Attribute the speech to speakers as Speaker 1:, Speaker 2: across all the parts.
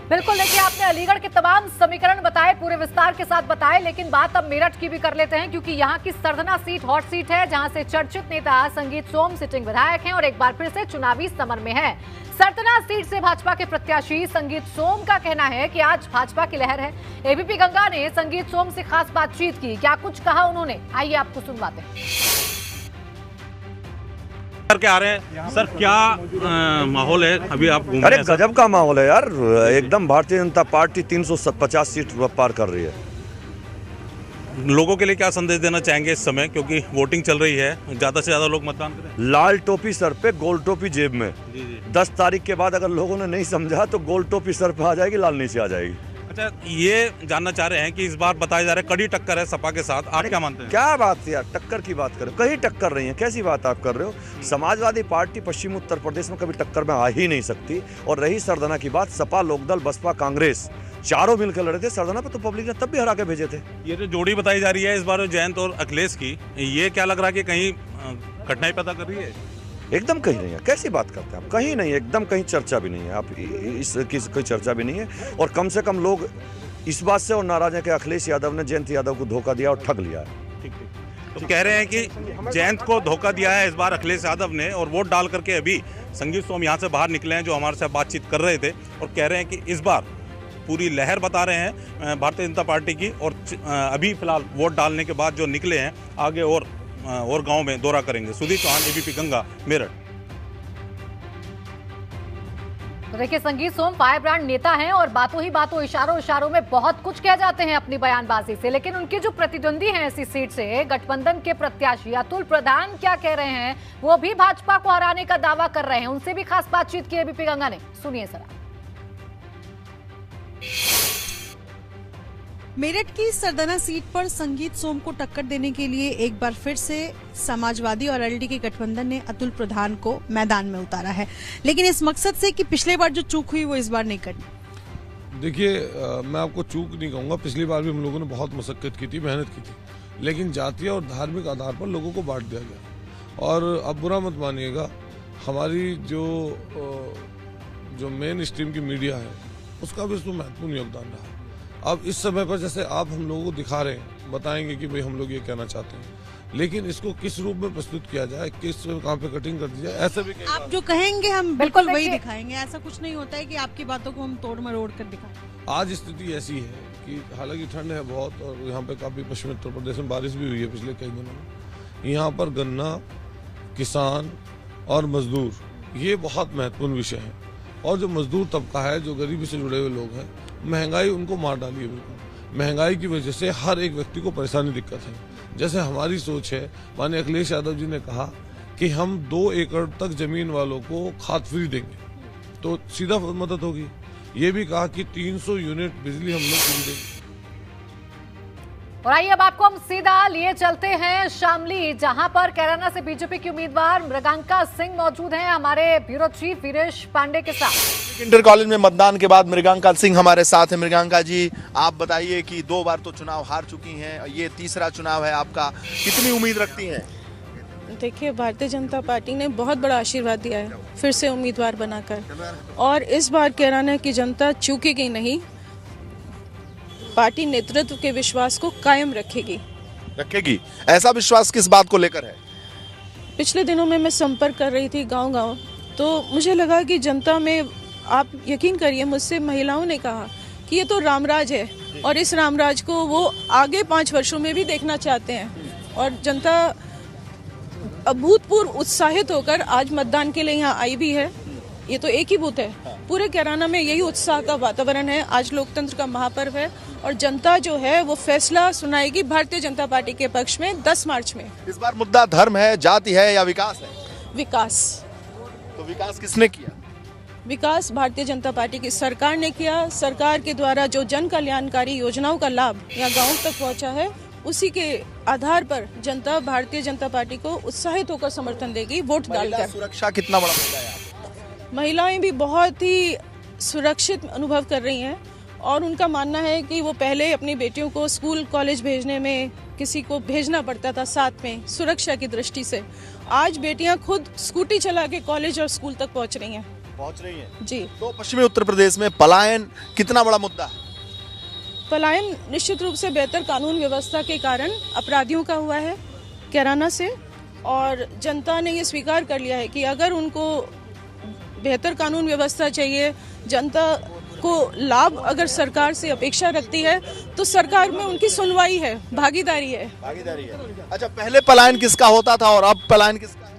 Speaker 1: बिल्कुल, देखिए आपने अलीगढ़ के तमाम समीकरण बताए, पूरे विस्तार के साथ बताए, लेकिन बात अब मेरठ की भी कर लेते हैं क्योंकि यहाँ की सरधना सीट हॉट सीट है, जहाँ से चर्चित नेता संगीत सोम सिटिंग विधायक हैं और एक बार फिर से चुनावी समर में है। सरधना सीट से भाजपा के प्रत्याशी संगीत सोम का कहना है कि आज भाजपा की लहर है। एबीपी गंगा ने संगीत सोम से खास बातचीत की, क्या कुछ कहा उन्होंने, आइए आपको सुनवाते हैं।
Speaker 2: करके आ रहे हैं सर, क्या माहौल है अभी आप घूम रहे हैं?
Speaker 3: अरे गजब का माहौल है यार, एकदम भारतीय जनता पार्टी 350 सीट पार कर रही है।
Speaker 2: लोगों के लिए क्या संदेश देना चाहेंगे इस समय, क्योंकि वोटिंग चल रही है, ज्यादा से ज्यादा लोग मतदान करें?
Speaker 3: लाल टोपी सर पे, गोल टोपी जेब में।
Speaker 2: जी।
Speaker 3: 10 तारीख के बाद अगर लोगों ने नहीं समझा तो गोल टोपी सर पे आ जाएगी, लाल नीचे आ जाएगी।
Speaker 2: अच्छा, ये जानना चाह रहे हैं कि इस बार बताया जा रहा है कड़ी टक्कर है सपा के साथ, आप क्या मानते हैं?
Speaker 3: क्या बात यार, टक्कर की बात करो, कहीं टक्कर नहीं है, कैसी बात आप कर रहे हो? समाजवादी पार्टी पश्चिमी उत्तर प्रदेश में कभी टक्कर में आ ही नहीं सकती। और रही सरधना की बात, सपा, लोकदल, बसपा, कांग्रेस चारों मिलकर लड़े थे सरधना पे, तो पब्लिक ने तब भी हरा के भेजे थे।
Speaker 2: ये जो जोड़ी बताई जा रही है इस बार जयंत और अखिलेश की, ये क्या लग रहा है कि कहीं कठिनाई पैदा कर रही है?
Speaker 3: एकदम कहीं नहीं है, कैसी बात करते हैं आप? कहीं नहीं, एकदम कहीं चर्चा भी नहीं है, आप इसकी कोई चर्चा भी नहीं है। और कम से कम लोग इस बात से और नाराज हैं कि अखिलेश यादव ने जयंत यादव को धोखा दिया और ठग लिया है।
Speaker 2: ठीक। तो कह रहे हैं कि जयंत को धोखा दिया है इस बार अखिलेश यादव ने, और वोट डाल करके अभी संगीत सोम यहाँ से बाहर निकले हैं, जो हमारे साथ बातचीत कर रहे थे, और कह रहे हैं कि इस बार पूरी लहर बता रहे हैं भारतीय जनता पार्टी की, और अभी फिलहाल वोट डालने के बाद जो निकले हैं आगे और गांव में दौरा करेंगे। सुधीर चौहान, एबीपी गंगा, मेरठ।
Speaker 1: तो देखिए, संगीत सोम फायर ब्रांड नेता हैं और बातों ही बातों, इशारों इशारों में बहुत कुछ कह जाते हैं अपनी बयानबाजी से, लेकिन उनके जो प्रतिद्वंदी हैं इसी सीट से, गठबंधन के प्रत्याशी अतुल प्रधान, क्या कह रहे हैं? वो भी भाजपा को हराने का दावा कर रहे हैं, उनसे भी खास बातचीत की एबीपी गंगा ने, सुनिए जरा।
Speaker 4: मेरठ की सरधना सीट पर संगीत सोम को टक्कर देने के लिए एक बार फिर से समाजवादी और एलडी के गठबंधन ने अतुल प्रधान को मैदान में उतारा है, लेकिन इस मकसद से कि पिछले बार जो चूक हुई वो इस बार नहीं करनी।
Speaker 5: देखिए, मैं आपको चूक नहीं कहूँगा, पिछली बार भी हम लोगों ने बहुत मशक्कत की थी, मेहनत की थी, लेकिन जातीय और धार्मिक आधार पर लोगों को बांट दिया गया। और अब बुरा मत मानिएगा, हमारी जो मेन स्ट्रीम की मीडिया है उसका भी इसमें महत्वपूर्ण योगदान रहा। अब इस समय पर जैसे आप हम लोगों को दिखा रहे हैं, बताएंगे कि भाई हम लोग ये कहना चाहते हैं, लेकिन इसको किस रूप में प्रस्तुत किया जाए, किस कहाँ पे कटिंग कर दी जाए, ऐसे भी
Speaker 4: आप जो कहेंगे हम बिल्कुल वही दिखाएंगे। ऐसा कुछ नहीं होता है कि आपकी बातों को हम तोड़ मरोड़ कर दिखाएं।
Speaker 5: आज स्थिति ऐसी है कि हालांकि ठंड है बहुत, और यहाँ पे काफी पश्चिमी उत्तर प्रदेश में बारिश भी हुई है पिछले कई दिनों में। यहाँ पर गन्ना, किसान और मजदूर, ये बहुत महत्वपूर्ण विषय है। और जो मजदूर तबका है, जो गरीबी से जुड़े हुए लोग हैं, महंगाई उनको मार डाली है बिल्कुल। महंगाई की वजह से हर एक व्यक्ति को परेशानी, दिक्कत है। जैसे हमारी सोच है, माननीय अखिलेश यादव जी ने कहा कि हम 2 एकड़ तक जमीन वालों को खाद फ्री देंगे, तो सीधा मदद होगी। ये भी कहा कि 300 यूनिट बिजली हम लोग फ्री देंगे।
Speaker 1: और आइए अब आपको हम सीधा लिए चलते हैं शामली, जहां पर कैराना से बीजेपी की उम्मीदवार मृगांका सिंह मौजूद हैं हमारे ब्यूरो चीफ वीरेश पांडे के साथ।
Speaker 6: इंटर कॉलेज में मतदान के बाद मृगांका सिंह हमारे साथ है। मृगांका जी, आप बताइए कि 2 बार तो चुनाव हार चुकी हैं, ये तीसरा चुनाव है आपका, कितनी उम्मीद रखती हैं?
Speaker 7: देखिए, भारतीय जनता पार्टी ने बहुत बड़ा आशीर्वाद दिया है फिर से उम्मीदवार बनाकर, और इस बार कैराना की जनता चूकेगी नहीं, पार्टी नेतृत्व के विश्वास को कायम रखेगी।
Speaker 6: ऐसा विश्वास किस बात को लेकर है?
Speaker 7: पिछले दिनों में मैं संपर्क कर रही थी गांव-गांव, तो मुझे लगा कि जनता में, आप यकीन करिए, मुझसे महिलाओं ने कहा कि ये तो रामराज है, और इस रामराज को वो आगे 5 वर्षों में भी देखना चाहते हैं। और जनता अभूतपूर्व उत्साहित होकर आज मतदान के लिए यहाँ आई भी है। ये तो एक ही बूथ है, पूरे कैराना में यही उत्साह का वातावरण है। आज लोकतंत्र का महापर्व है और जनता जो है वो फैसला सुनाएगी भारतीय जनता पार्टी के पक्ष में 10 मार्च में।
Speaker 6: इस बार मुद्दा धर्म है, जाति है या विकास है?
Speaker 7: विकास।
Speaker 6: तो विकास किसने किया?
Speaker 7: विकास भारतीय जनता पार्टी की सरकार ने किया। सरकार के द्वारा जो जन कल्याणकारी योजनाओं का लाभ यहाँ गाँव तक पहुँचा है, उसी के आधार पर जनता भारतीय जनता पार्टी को उत्साहित होकर समर्थन देगी वोट डालकर।
Speaker 6: सुरक्षा कितना बड़ा मुद्दा है?
Speaker 7: महिलाएं भी बहुत ही सुरक्षित अनुभव कर रही हैं, और उनका मानना है कि वो पहले अपनी बेटियों को स्कूल कॉलेज भेजने में किसी को भेजना पड़ता था साथ में सुरक्षा की दृष्टि से। आज बेटियां खुद स्कूटी चला के कॉलेज और स्कूल तक पहुंच रही हैं।
Speaker 6: पहुंच रही हैं
Speaker 7: जी।
Speaker 6: तो पश्चिमी उत्तर प्रदेश में पलायन कितना बड़ा मुद्दा है?
Speaker 7: पलायन निश्चित रूप से बेहतर कानून व्यवस्था के कारण अपराधियों का हुआ है कैराना से, और जनता ने ये स्वीकार कर लिया है कि अगर उनको बेहतर कानून व्यवस्था चाहिए, जनता को लाभ अगर सरकार से अपेक्षा रखती है, तो सरकार में उनकी सुनवाई है, भागीदारी है।
Speaker 6: अच्छा, पहले पलायन किसका होता था और अब पलायन किसका है?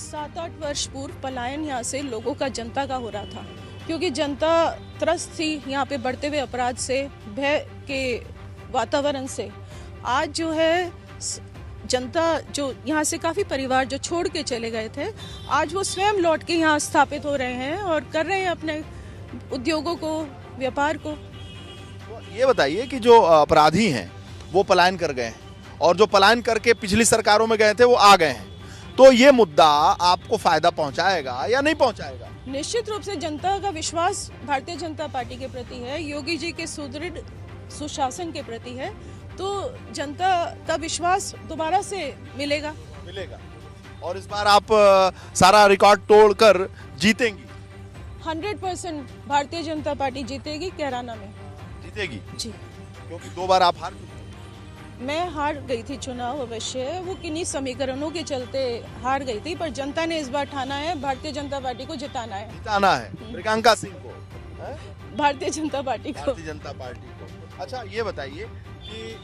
Speaker 7: 7-8 वर्ष पूर्व पलायन यहाँ से लोगों का, जनता का हो रहा था, क्योंकि जनता त्रस्त थी यहाँ पे बढ़ते हुए अपराध से, भय के वातावरण से। आज जो है जनता, जो यहाँ से काफ़ी परिवार जो छोड़ के चले गए थे, आज वो स्वयं लौट के यहाँ स्थापित हो रहे हैं और कर रहे हैं अपने उद्योगों को, व्यापार को।
Speaker 6: तो ये बताइए कि जो अपराधी हैं वो पलायन कर गए हैं और जो पलायन करके पिछली सरकारों में गए थे वो आ गए हैं, तो ये मुद्दा आपको फायदा पहुंचाएगा या नहीं पहुंचाएगा?
Speaker 7: निश्चित रूप से जनता का विश्वास भारतीय जनता पार्टी के प्रति है, योगी जी के सुदृढ़ सुशासन के प्रति है, तो जनता का विश्वास दोबारा से मिलेगा।
Speaker 6: और इस बार आप सारा रिकॉर्ड तोड़कर जीतेंगी?
Speaker 7: 100% भारतीय जनता पार्टी जीतेगी, कैराना में
Speaker 6: जीतेगी
Speaker 7: जी।
Speaker 6: क्योंकि 2 बार आप हार चुके हैं।
Speaker 7: मैं हार गई थी चुनाव, अवश्य वो किन्हीं समीकरणों के चलते हार गई थी, पर जनता ने इस बार ठाना है भारतीय जनता पार्टी को जिताना है।
Speaker 6: मृगांका सिंह को,
Speaker 7: भारतीय जनता पार्टी को।
Speaker 6: अच्छा, ये बताइए कि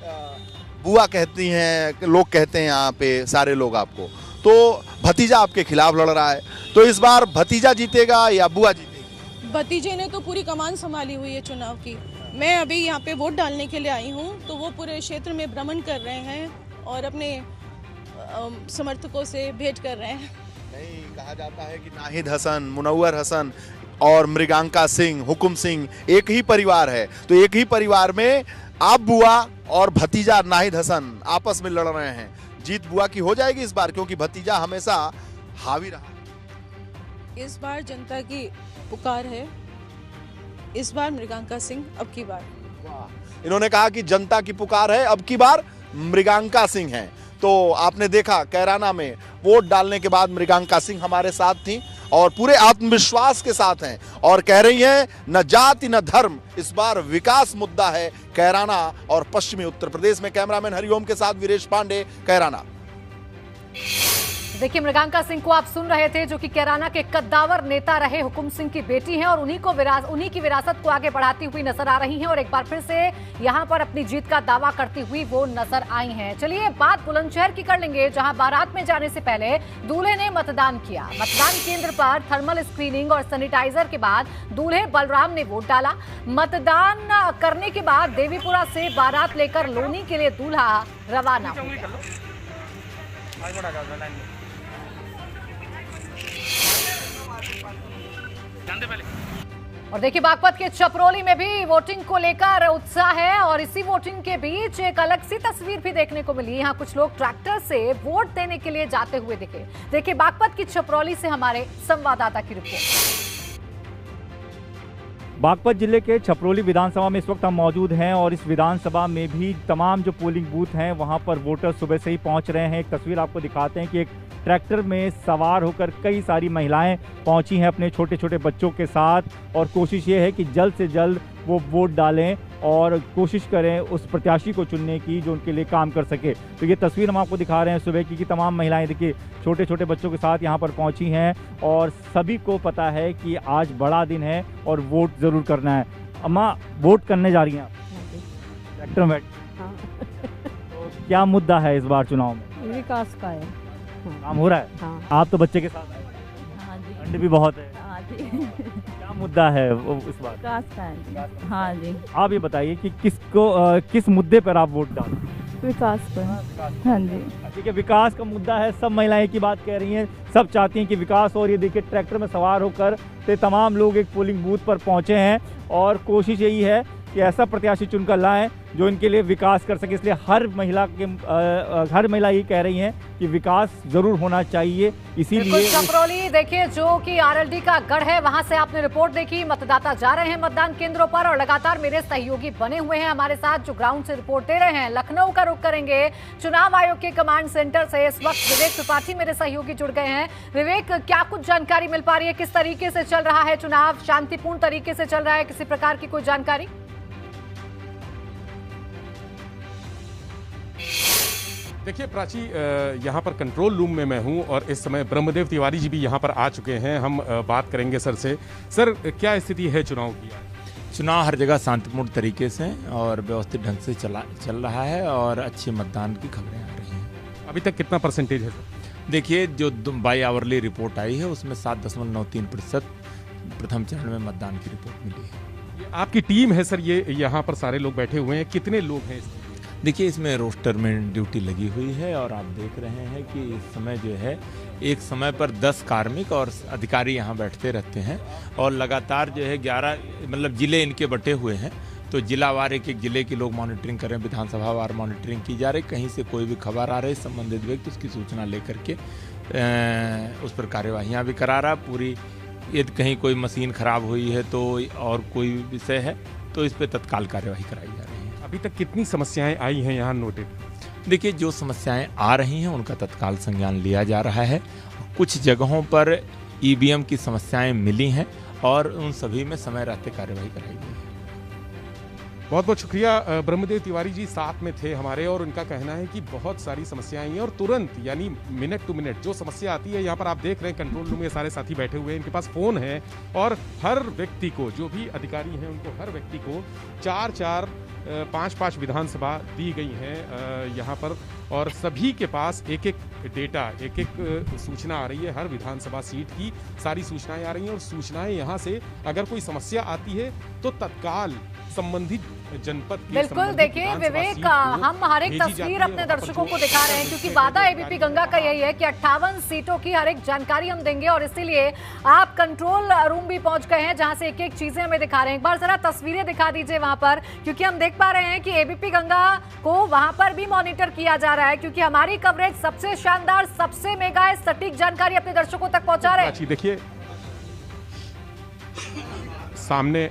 Speaker 6: बुआ कहती हैं, लोग कहते हैं यहाँ पे सारे लोग आपको, तो भतीजा आपके खिलाफ लड़ रहा है, तो इस बार भतीजा जीतेगा या बुआ जीतेगी?
Speaker 7: भतीजे ने तो पूरी कमान संभाली हुई है चुनाव की। मैं अभी यहाँ पे वोट डालने के लिए आई हूँ, तो वो पूरे क्षेत्र में भ्रमण कर रहे हैं और अपने समर्थकों से भेंट कर रहे हैं।
Speaker 6: नहीं, कहा जाता है कि नाहिद हसन, मुनव्वर हसन और मृगांका सिंह, हुकुम सिंह एक ही परिवार है, तो एक ही परिवार में आप बुआ और भतीजा नाहिद हसन आपस में लड़ रहे हैं। जीत बुआ की हो जाएगी इस बार, क्योंकि भतीजा हमेशा हावी रहा।
Speaker 7: इस बार जनता की पुकार है, इस बार मृगांका सिंह अब की बार।
Speaker 6: इन्होंने कहा कि जनता की पुकार है, अब की बार मृगांका सिंह है। तो आपने देखा कैराना में वोट डालने के बाद मृगांका सिंह हमारे साथ थी और पूरे आत्मविश्वास के साथ हैं और कह रही हैं न जाति न धर्म, इस बार विकास मुद्दा है कैराना और पश्चिमी उत्तर प्रदेश में। कैमरामैन हरिओम के साथ वीरेश पांडे, कैराना।
Speaker 1: देखिए, मृगांका सिंह को आप सुन रहे थे, जो कि कैराना के कद्दावर नेता रहे हुकुम सिंह की बेटी हैं और उन्हीं की विरासत को आगे बढ़ाती हुई नजर आ रही हैं और एक बार फिर से यहां पर अपनी जीत का दावा करती हुई वो नजर आई हैं। चलिए बात बुलंदशहर की कर लेंगे, जहां बारात में जाने से पहले दूल्हे ने मतदान किया। मतदान केंद्र पर थर्मल स्क्रीनिंग और सैनिटाइजर के बाद दूल्हे बलराम ने वोट डाला। मतदान करने के बाद देवीपुरा से बारात लेकर लोनी के लिए दूल्हा रवाना हुआ। और देखिए, बागपत के छपरोली में भी वोटिंग को लेकर उत्साह है और इसी वोटिंग के बीच एक अलग सी तस्वीर भी देखने को मिली। यहाँ कुछ लोग ट्रैक्टर से वोट देने के लिए जाते हुए दिखे। देखिए बागपत की छपरोली से हमारे संवाददाता की रिपोर्ट।
Speaker 8: बागपत जिले के छपरोली विधानसभा में इस वक्त हम मौजूद हैं और इस विधानसभा में भी तमाम जो पोलिंग बूथ हैं वहां पर वोटर सुबह से ही पहुंच रहे हैं। एक तस्वीर आपको दिखाते हैं कि एक ट्रैक्टर में सवार होकर कई सारी महिलाएं पहुंची हैं अपने छोटे छोटे बच्चों के साथ और कोशिश ये है कि जल्द से जल्द वो वोट डालें और कोशिश करें उस प्रत्याशी को चुनने की जो उनके लिए काम कर सके। तो ये तस्वीर हम आपको दिखा रहे हैं सुबह की कि तमाम महिलाएं देखिए छोटे छोटे बच्चों के साथ यहाँ पर पहुँची हैं और सभी को पता है कि आज बड़ा दिन है और वोट ज़रूर करना है। अम्मा, वोट करने जा रही हैं आप ट्रैक्टर में?
Speaker 9: हाँ।
Speaker 8: तो क्या मुद्दा है इस बार चुनाव में?
Speaker 9: विकास का है।
Speaker 8: काम हो रहा है?
Speaker 9: हाँ।
Speaker 8: आप तो बच्चे के साथ आए?
Speaker 9: हाँ जी।
Speaker 8: ठंड भी बहुत है।
Speaker 9: हाँ जी।
Speaker 8: क्या मुद्दा है वो इस बार?
Speaker 9: विकास का है जी। हाँ जी।
Speaker 8: आप ये बताइए कि किस मुद्दे पर आप वोट डालें?
Speaker 9: विकास पर। हाँ जी।
Speaker 8: ठीक है, विकास का मुद्दा है। सब महिलाएं की बात कह रही हैं, सब चाहती हैं कि विकास हो। और ये देखिए ट्रैक्टर में सवार होकर तमाम लोग एक पोलिंग बूथ पर पहुंचे हैं और कोशिश यही है कि ऐसा प्रत्याशी चुनकर लाएं जो इनके लिए विकास कर सके। इसलिए हर महिला ये कह रही हैं कि विकास जरूर होना चाहिए। इसीलिए
Speaker 1: छपरौली देखिए, जो कि आरएलडी का गढ़ है, वहां से आपने रिपोर्ट देखी, मतदाता जा रहे हैं मतदान केंद्रों पर और लगातार मेरे सहयोगी बने हुए हैं हमारे साथ जो ग्राउंड से रिपोर्ट दे रहे हैं। लखनऊ का रुख करेंगे, चुनाव आयोग के कमांड सेंटर से इस वक्त विवेक त्रिपाठी मेरे सहयोगी जुड़ गए हैं। विवेक, क्या कुछ जानकारी मिल पा रही है, किस तरीके से चल रहा है चुनाव, शांतिपूर्ण तरीके से चल रहा है, किसी प्रकार की कोई जानकारी?
Speaker 10: देखिए प्राची, यहाँ पर कंट्रोल रूम में मैं हूँ और इस समय ब्रह्मदेव तिवारी जी भी यहाँ पर आ चुके हैं। हम बात करेंगे सर से। सर, क्या स्थिति है चुनाव की?
Speaker 11: चुनाव हर जगह शांतिपूर्ण तरीके से और व्यवस्थित ढंग से चल रहा है और अच्छे मतदान की खबरें आ रही हैं।
Speaker 10: अभी तक कितना परसेंटेज है सर?
Speaker 11: देखिए, जो बाई आवरली रिपोर्ट आई है उसमें 7.93% प्रथम चरण में मतदान की रिपोर्ट मिली है।
Speaker 10: ये आपकी टीम है सर, ये यहाँ पर सारे लोग बैठे हुए हैं, कितने लोग हैं इसमें?
Speaker 11: देखिए, इसमें रोस्टर में ड्यूटी लगी हुई है और आप देख रहे हैं कि इस समय जो है एक समय पर 10 कार्मिक और अधिकारी यहाँ बैठते रहते हैं और लगातार जो है 11 जिले इनके बटे हुए हैं, तो जिलावार एक जिले की लोग मॉनिटरिंग कर रहे हैं, विधानसभा वार मॉनिटरिंग की जा रही। कहीं से कोई भी खबर आ रही है, संबंधित व्यक्ति उसकी सूचना लेकर के उस पर कार्यवाहियाँ भी करा रहा। पूरी यदि कहीं कोई मशीन खराब हुई है तो और कोई विषय है तो इस पर तत्काल कार्यवाही कराई जा रही है।
Speaker 10: अभी तक कितनी समस्याएं आई हैं यहाँ नोटिस?
Speaker 11: देखिए, जो समस्याएं आ रही हैं उनका तत्काल संज्ञान लिया जा रहा है। कुछ जगहों पर ईवीएम की समस्याएं मिली हैं और उन सभी में समय रहते कार्यवाही कराई गई है।
Speaker 10: बहुत बहुत शुक्रिया। ब्रह्मदेव तिवारी जी साथ में थे हमारे और उनका कहना है कि बहुत सारी समस्याएं हैं और तुरंत यानी मिनट टू मिनट जो समस्या आती है, यहाँ पर आप देख रहे हैं कंट्रोल रूम में सारे साथी बैठे हुए हैं, इनके पास फोन है और हर व्यक्ति को, जो भी अधिकारी हैं उनको हर व्यक्ति को 4-4 5-5 विधानसभा दी गई हैं यहाँ पर और सभी के पास एक एक डेटा, एक एक सूचना आ रही है। हर विधानसभा सीट की सारी सूचनाएं आ रही हैं और सूचनाएं यहाँ से अगर कोई समस्या आती है तो तत्काल संबंधित जनपद के
Speaker 1: बिल्कुल। देखिए विवेक, हम हर एक तस्वीर अपने दर्शकों को दिखा रहे हैं क्योंकि वादा एबीपी गंगा का यही है कि 58 सीटों की हर एक जानकारी हम देंगे और इसीलिए आप कंट्रोल रूम भी पहुंच गए हैं जहां से एक एक चीजें हमें दिखा रहे हैं। एक बार जरा तस्वीरें दिखा दीजिए वहां पर, क्योंकि हम देख पा रहे हैं कि एबीपी गंगा को वहां पर भी मॉनिटर किया जा रहा है क्योंकि हमारी कवरेज सबसे शानदार, सबसे मेगा है, सटीक जानकारी अपने दर्शकों तक पहुंचा रहे हैं।
Speaker 10: देखिए सामने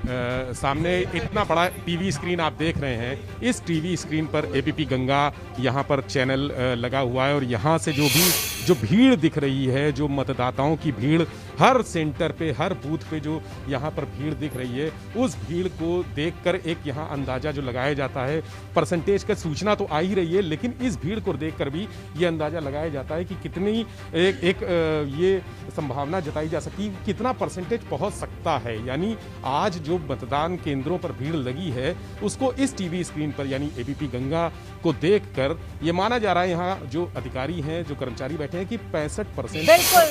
Speaker 10: इतना बड़ा टीवी स्क्रीन आप देख रहे हैं। इस टीवी स्क्रीन पर एबीपी गंगा यहाँ पर चैनल लगा हुआ है और यहाँ से जो भीड़ दिख रही है, जो मतदाताओं की भीड़ हर सेंटर पे, हर बूथ पे जो यहाँ पर भीड़ दिख रही है, उस भीड़ को देखकर एक यहाँ अंदाजा जो लगाया जाता है, परसेंटेज का सूचना तो आ ही रही है, लेकिन इस भीड़ को देखकर भी ये अंदाजा लगाया जाता है कि कितनी ये संभावना जताई जा सकती है, कितना परसेंटेज पहुँच सकता है। यानी आज जो मतदान केंद्रों पर भीड़ लगी है उसको इस टीवी स्क्रीन पर यानी एबीपी गंगा को देखकर ये माना जा रहा है, यहाँ जो अधिकारी हैं, जो कर्मचारी बैठे हैं कि 65%।
Speaker 1: बिल्कुल,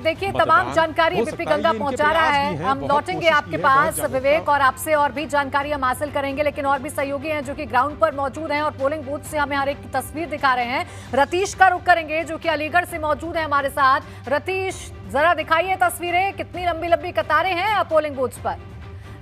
Speaker 1: देखिए तमाम जानकारी एबीपी गंगा पहुंचा रहा है। हम लौटेंगे आपके पास विवेक और आपसे और भी जानकारी हम हासिल करेंगे, लेकिन और भी सहयोगी हैं जो कि ग्राउंड पर मौजूद हैं और पोलिंग बूथ से हमें हर एक तस्वीर दिखा रहे हैं। रतीश का रुख करेंगे जो कि अलीगढ़ से मौजूद है हमारे साथ। रतीश, जरा दिखाइए तस्वीरें, कितनी लंबी लंबी कतारें हैं पोलिंग बूथ्स पर।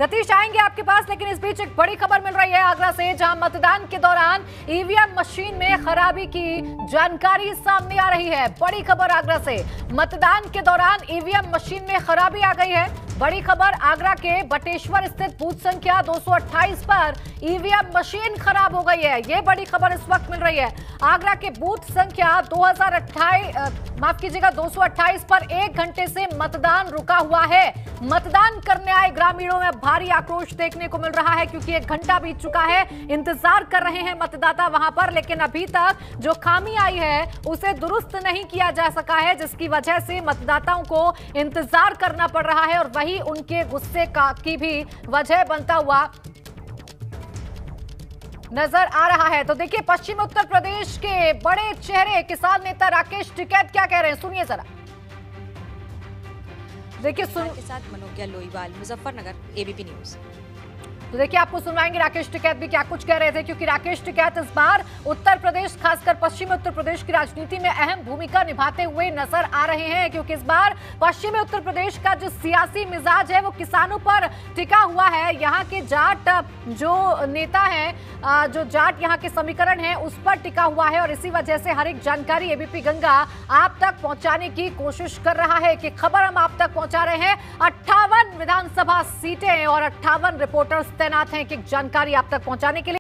Speaker 1: रतीश, आएंगे आपके पास, लेकिन इस बीच एक बड़ी खबर मिल रही है आगरा से, जहां मतदान के दौरान ईवीएम मशीन में खराबी की जानकारी सामने आ रही है। बड़ी खबर आगरा से, मतदान के दौरान ईवीएम मशीन में खराबी आ गई है। बड़ी खबर, आगरा के बटेश्वर स्थित बूथ संख्या 228 पर ईवीएम मशीन खराब हो गई है। ये बड़ी खबर इस वक्त मिल रही है। आगरा के बूथ संख्या 228 पर 1 घंटे से मतदान रुका हुआ है। मतदान करने आए ग्रामीणों में भारी आक्रोश देखने को मिल रहा है क्योंकि 1 घंटा बीत चुका है, इंतजार कर रहे हैं मतदाता वहां पर, लेकिन अभी तक जो खामी आई है उसे दुरुस्त नहीं किया जा सका है, जिसकी वजह से मतदाताओं को इंतजार करना पड़ रहा है और वही उनके गुस्से की भी वजह बनता हुआ नजर आ रहा है। तो देखिए, पश्चिम उत्तर प्रदेश के बड़े चेहरे किसान नेता राकेश टिकैत क्या कह रहे हैं, सुनिए जरा। देखिए
Speaker 12: के साथ मनोज्ञा लोईवाल, मुजफ्फरनगर, एबीपी न्यूज।
Speaker 1: तो देखिए आपको सुनवाएंगे राकेश टिकैत भी क्या कुछ कह रहे थे, क्योंकि राकेश टिकैत इस बार उत्तर प्रदेश, खासकर पश्चिमी उत्तर प्रदेश की राजनीति में अहम भूमिका निभाते हुए नजर आ रहे हैं, क्योंकि इस बार पश्चिमी उत्तर प्रदेश का जो सियासी मिजाज है वो किसानों पर टिका हुआ है। यहाँ के जाट जो नेता हैं, जो जाट यहाँ के समीकरण है उस पर टिका हुआ है, और इसी वजह से हर एक जानकारी एबीपी गंगा आप तक पहुंचाने की कोशिश कर रहा है कि खबर हम आप तक पहुंचा रहे हैं। 58 विधानसभा सीटें और 58 रिपोर्टर्स तैनात हैं कि जानकारी आप तक पहुंचाने के लिए।